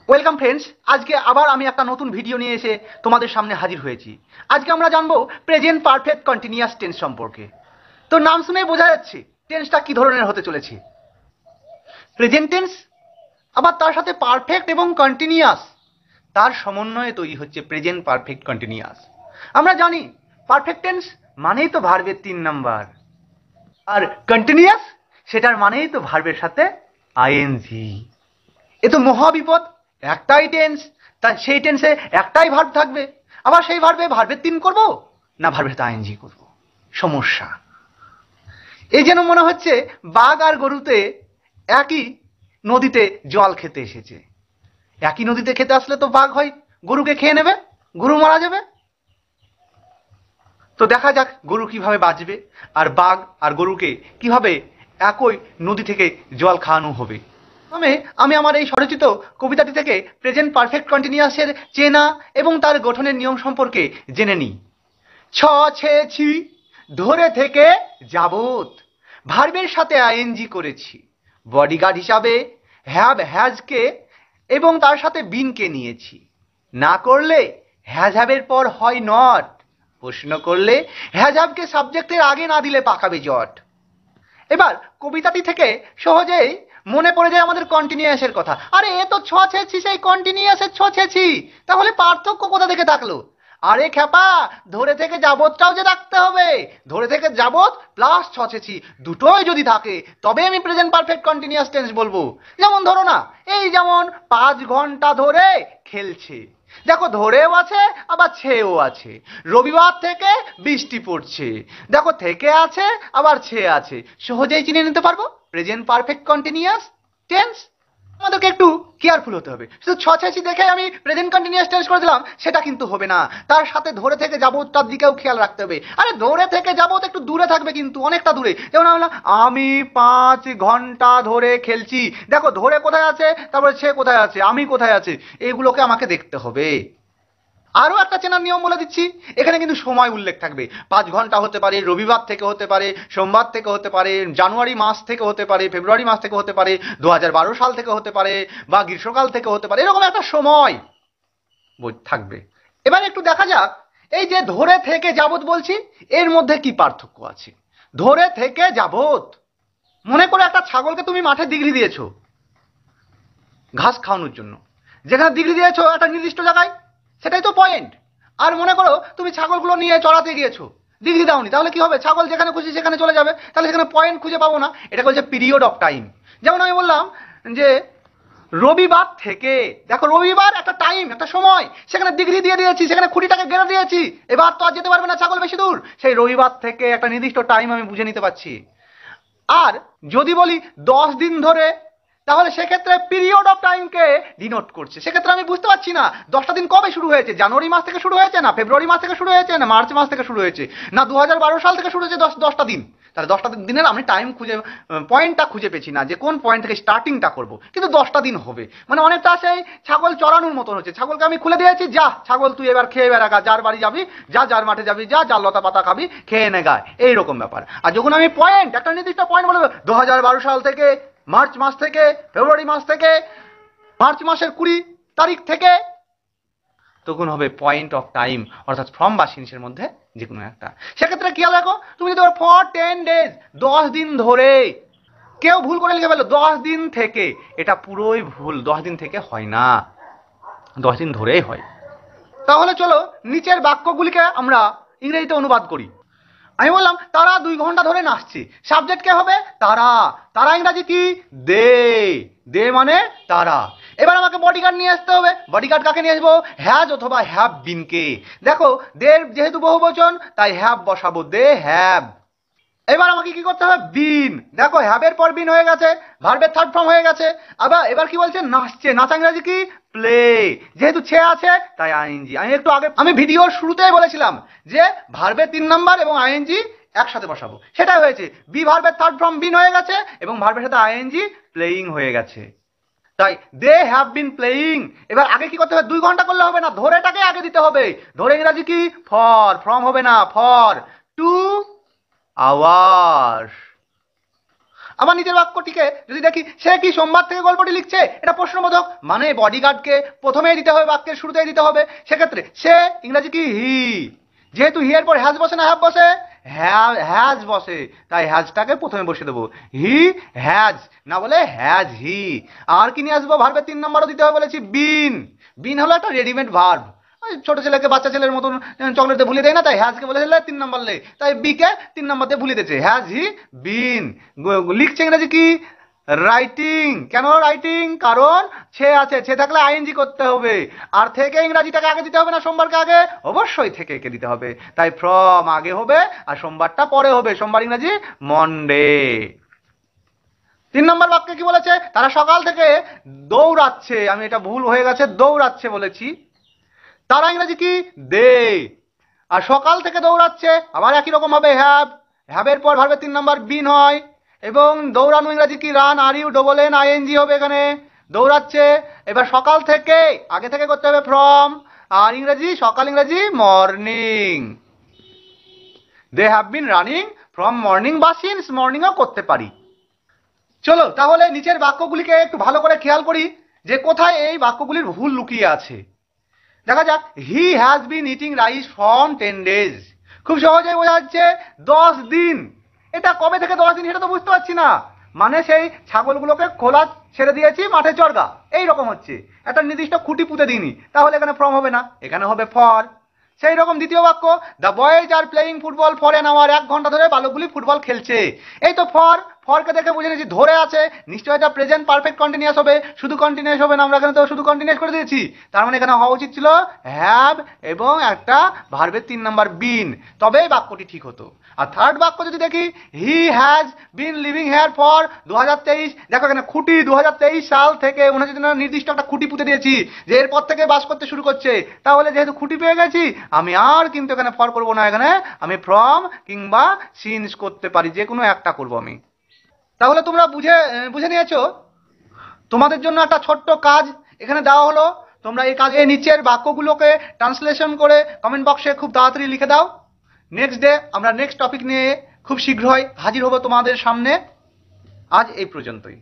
Welcome friends, আজকে আবার আমি একটা নতুন ভিডিও নিয়ে এসে তোমাদের সামনে হাজির হয়েছি। আজকে আমরা জানবো প্রেজেন্ট পারফেক্ট কন্টিনিউয়াস টেন্স সম্পর্কে। তো নাম শুনেই বোঝা যাচ্ছে টেন্সটা কি ধরনের হতে চলেছে। প্রেজেন্ট টেন্স, আবার তার সাথে পারফেক্ট এবং কন্টিনিউয়াস, তার সমন্বয়ে তৈরি হচ্ছে প্রেজেন্ট পারফেক্ট কন্টিনিউয়াস। আমরা জানি পারফেক্ট টেন্স মানেই তো ভার্বের 3 নাম্বার, আর কন্টিনিউয়াস সেটার মানেই তো ভার্বের সাথে আইএনজি। এ তো মহাবিপদ। একটাই টেন্স, তা সেই টেন্সে একটাই ভার্ব থাকবে, আবার সেই ভার্বের 3 করব না ভার্বের সাথে আইএনজি করব। সমস্যা। এই যেন মনে হচ্ছে বাঘ আর গরুতে একই নদীতে জল খেতে এসেছে। একই নদীতে খেতে আসলে তো বাঘ হয় গরুকে খেয়ে নেবে, গরু মারা যাবে। তো দেখা যাক গরু কিভাবে বাঁচবে, আর বাঘ আর গরুকে কিভাবে একই নদী থেকে জল খাওয়ানো হবে। আমি আমার এই স্বরচিত কবিতাটি থেকে প্রেজেন্ট পারফেক্ট কন্টিনিউয়াসের চেনা এবং তার গঠনের নিয়ম সম্পর্কে জেনে নিই। ছ ছে ছি, ধরে থেকে যাবত, ভার্বের সাথে আইএনজি করেছি। বডিগার্ড হিসাবে হ্যাভ হ্যাজকে এবং তার সাথে বিনকে নিয়েছি। না করলে হ্যাজ হ্যাভের পর হয় নট। প্রশ্ন করলে হ্যাজ হ্যাভকে সাবজেক্টের আগে না দিলে পাকাবে জট। এবার কবিতাটি থেকে সহজেই মনে পড়ে যায় আমাদের কন্টিনিউয়াসের কথা। আরে এ তো ছেছি, সেই কন্টিনিউয়াসের ছেছি, তাহলে পার্থক্য কোথা থেকে থাকলো? আরে খ্যাপা, ধরে থেকে যাবতটাও যে রাখতে হবে। ধরে থেকে যাবত প্লাস ছেছি দুটোই যদি থাকে তবে আমি প্রেজেন্ট পারফেক্ট কন্টিনিউয়াস টেন্স বলবো। যেমন ধরো না, এই যেমন 5 ঘন্টা ধরে খেলছে। দেখো ধরেও আছে আবার ছেও আছে। রবিবার থেকে বৃষ্টি পড়ছে। দেখো থেকে আছে আবার ছে আছে। সহজেই চিনে নিতে পারবো প্রেজেন্ট পারফেক্ট কন্টিনিউয়াস টেন্স। আমাদেরকে একটু কেয়ারফুল হতে হবে। শুধু ছেছি দেখে আমি প্রেজেন্ট কন্টিনিউয়াস টেন্স করে দিলাম সেটা কিন্তু হবে না। তার সাথে ধরে থেকে যাবতটার দিকেও খেয়াল রাখতে হবে। আরে ধরে থেকে যাবত একটু দূরে থাকবে, কিন্তু অনেকটা দূরে। যেমন আমি 5 ঘন্টা ধরে খেলছি। দেখো ধরে কোথায় আছে, তারপরে ছে কোথায় আছে, আমি কোথায় আছে, এগুলোকে আমাকে দেখতে হবে। আরো একটা চেনার নিয়ম বলে দিচ্ছি, এখানে কিন্তু সময় উল্লেখ থাকবে। 5 ঘন্টা হতে পারে রবিবার থেকে, হতে পারে সোমবার থেকে, হতে পারে জানুয়ারি মাস থেকে, হতে পারে ফেব্রুয়ারি মাস থেকে, হতে পারে 2012 সাল থেকে, হতে পারে বা গ্রীষ্মকাল থেকে, হতে পারে। এরকম একটা সময় থাকবে। এবার একটু দেখা যাক এই যে ধরে থেকে যাবত বলছি, এর মধ্যে কি পার্থক্য আছে। ধরে থেকে যাবত, মনে করে একটা ছাগলকে তুমি মাঠে দিগড়ি দিয়েছো ঘাস খাওয়ানোর জন্য। যেখানে দিগড়ি দিয়েছো একটা নির্দিষ্ট জায়গায়, সেটাই তো পয়েন্ট। আর মনে করো তুমি ছাগলগুলো নিয়ে চড়াতে গিয়েছো, দিগড়ি দাওনি, তাহলে কি হবে? ছাগল যেখানে খুশি সেখানে চলে যাবে, তাহলে সেখানে পয়েন্ট খুঁজে পাবো না। এটা বলছে পিরিয়ড অফ টাইম। যেমন আমি বললাম যে রবিবার থেকে, দেখো রবিবার একটা টাইম, একটা সময়, সেখানে দিগড়ি দিয়ে দিয়েছি, সেখানে খুঁটিটাকে গেড়ে দিয়েছি। এবার তো আর যেতে পারবে না ছাগল বেশি দূর। সেই রবিবার থেকে একটা নির্দিষ্ট টাইম আমি বুঝে নিতে পারছি। আর যদি বলি 10 দিন ধরে, তাহলে সেক্ষেত্রে পিরিয়ড অফ টাইমকে ডিনোট করছে। সেক্ষেত্রে আমি বুঝতে পারছি না 10টা দিন কবে শুরু হয়েছে, জানুয়ারি মাস থেকে শুরু হয়েছে, না ফেব্রুয়ারি মাস থেকে শুরু হয়েছে, না মার্চ মাস থেকে শুরু হয়েছে, না 2012 সাল থেকে শুরু হয়েছে। 10টা দিন, তাহলে 10টা দিনের আমি টাইম খুঁজে, পয়েন্টটা খুঁজে পেয়েছি না যে কোন পয়েন্ট থেকে স্টার্টিংটা করব। কিন্তু 10টা দিন হবে, মানে অনেকটা সেই ছাগল চড়ানোর মতন হচ্ছে। ছাগলকে আমি খুলে দিয়েছি, যা ছাগল তুই এবার খেয়ে বেড়া, যার বাড়ি যাবি যা, যার মাঠে যাবি যা, যার লতা পাতা খাবি খেয়ে নে গায়, এইরকম ব্যাপার। আর যখন আমি পয়েন্ট, একটা নির্দিষ্ট পয়েন্ট বলবো, 2012 সাল থেকে, মার্চ মাস থেকে, ফেব্রুয়ারি মাস থেকে, মার্চ মাসের 20 তারিখ থেকে, তখন হবে পয়েন্ট অফ টাইম, অর্থাৎ ফ্রম বা সিন্সের মধ্যে যে কোনো একটা। সেক্ষেত্রে খেয়াল রাখো, তুমি যদি ফর 10 ডেজ, 10 দিন ধরে, কেউ ভুল করে লিখে ফেলো 10 দিন থেকে, এটা পুরোই ভুল। 10 দিন থেকে হয় না, 10 দিন ধরেই হয়। তাহলে চলো নিচের বাক্যগুলিকে আমরা ইংরেজিতে অনুবাদ করি। আমি বললাম তারা 2 ঘন্টা ধরে নাচছে। সাবজেক্ট কে হবে? তারা। তারা ইংরাজি কি? দে। দে মানে তারা। এবার আমাকে বডিগার্ড নিয়ে আসতে হবে। বডিগার্ড কাকে নিয়ে আসবো? হ্যাজ অথবা হ্যাভ বিনকে। দেখো দের যেহেতু বহুবচন, তাই হ্যাভ বসাবো, দে হ্যাভ। এবার আমাকে কি করতে হবে? বিন। দেখো হ্যাভের পর বিন হয়ে গেছে, ভার্বের থার্ড ফর্ম হয়ে গেছে। আবার এবার কি বলছে? নাচছে। নাচা ইংরাজি কি? প্লে। যেহেতু ছে আছে তাই আইএনজি। আমি একটু আগে, আমি ভিডিওর শুরুতেই বলেছিলাম যে ভার্বের 3 নাম্বার এবং আইএনজি একসাথে বসাবো, সেটাই হয়েছে। বি ভার্বের থার্ড ফর্ম বিন হয়ে গেছে এবং ভার্বের সাথে আইএনজি প্লেইং হয়ে গেছে। তাই দে হ্যাভ বিন প্লেইং। এবার আগে কি করতে হবে? 2 ঘন্টা করলে হবে না, ধরেটাকে আগে দিতে হবে। ধরে ইংরাজি কি? ফর। ফ্রম হবে না, ফর 2 আওয়ার্স। আমার নিজের বাক্যটিকে যদি দেখি, সে কি সোমবার থেকে গল্পটি লিখছে, এটা প্রশ্নবোধক, মানে বডিগার্ডকে প্রথমেই দিতে হবে, বাক্যের শুরুতেই দিতে হবে। সেক্ষেত্রে সে ইংরাজি কি হি, যেহেতু হি এর পর হ্যাজ বসে না হ্যাভ বসে, হ্যাজ বসে, তাই হ্যাজটাকে প্রথমে বসে দেবো, হি হ্যাজ, না বলে হ্যাজ হি। আর কি নিয়ে আসবো, ভার্বের 3 নম্বরও দিতে হবে বলেছি, বিন। বিন হলো একটা রেডিমেড ভার্ব, ছোট ছেলেকে বাচ্চা ছেলের মতন চকলেট ভুলে দেয় না, তাই হ্যাজকে বলে দিলে 3 নম্বর লে, তাই বি কে 3 নম্বর দিয়ে ভুলে দিয়েছে, হ্যাজ হি বিন। লিখছে ইংরেজি কি, রাইটিং। কেন রাইটিং, কারণ ছে আছে, ছে থাকলে আইএনজি করতে হবে, আর থেকে ইংরাজিটাকে আগে দিতে হবে না সোমবারকে আগে, অবশ্যই থেকে কে দিতে হবে, তাই ফ্রম আগে হবে আর সোমবারটা পরে হবে, সোমবার ইংরাজি মন্ডে। 3 নম্বর বাক্যে কি বলেছে, তারা সকাল থেকে দৌড়াচ্ছে, আমি এটা ভুল হয়ে গেছে, দৌড়াচ্ছে বলেছি, তারা ইংরেজি কি, দে। আর সকাল থেকে দৌড়াচ্ছে আবার একই রকম হবে, হ্যাভ। হ্যাভের পর ভার্বের 3 নম্বর বিন হয়, এবং দৌড়ানো ইংরাজি কি, run, R U double N I N G হবে এখানে, দৌড়াচ্ছে। এবার সকাল থেকে আগে থেকে করতে হবে ফ্রম, আর ইংরেজি সকাল ইংরেজি morning, they have been running from morning, বা সিন্স মর্নিংও করতে পারি। চলো তাহলে নিচের বাক্যগুলিকে একটু ভালো করে খেয়াল করি যে কোথায় এই বাক্যগুলির ভুল লুকিয়ে আছে। দেখা যাক, he has been eating rice from 10 days, খুব সহজেই বোঝা যাচ্ছে 10 দিন। এটা কবে থেকে 10 দিন সেটা তো বুঝতে পারছি না, মানে সেই ছাগলগুলোকে খোলা ছেড়ে দিয়েছি মাঠে চড়গা, এইরকম হচ্ছে, একটা নির্দিষ্ট খুঁটি পুঁতে দিইনি, তাহলে এখানে ফ্রম হবে না, এখানে হবে ফর। সেই রকম দ্বিতীয় বাক্য, the boys are playing football for an hour, 1 ঘন্টা ধরে বালকগুলি ফুটবল খেলছে। এই তো ফর, ফরকে দেখে বুঝে নিয়েছি ধরে আছে, নিশ্চয়ই এটা প্রেজেন্ট পারফেক্ট কন্টিনিউয়াস হবে, শুধু কন্টিনিউয়াস হবে না, আমরা এখানে তো শুধু কন্টিনিউয়াস করে দিয়েছি, তার মানে এখানে হওয়া উচিত ছিল হ্যাভ এবং একটা ভার্বের 3 নম্বর বিন, তবেই বাক্যটি ঠিক হতো। আর থার্ড বাক্য যদি দেখি, he has been living here for 2023, দেখো এখানে খুঁটি 2023 সাল থেকে 29 নির্দিষ্ট একটা খুঁটি পুঁতে দিয়েছি যে এরপর থেকে বাস করতে শুরু করছে, তাহলে যেহেতু খুঁটি পেয়ে গেছি আমি আর কিন্তু এখানে ফর করবো না, এখানে আমি ফ্রম কিংবা সিন্স করতে পারি, যে কোনো একটা করবো আমি। তাহলে তোমরা বুঝে নিয়েছো, তোমাদের জন্য একটা ছোট্ট কাজ এখানে দেওয়া হলো, তোমরা এই কাজে নিচের বাক্যগুলোকে ট্রান্সলেশন করে কমেন্ট বক্সে খুব তাড়াতাড়ি লিখে দাও। নেক্সট ডে আমরা নেক্সট টপিক নিয়ে খুব শীঘ্রই হাজির হব তোমাদের সামনে। আজ এই পর্যন্তই।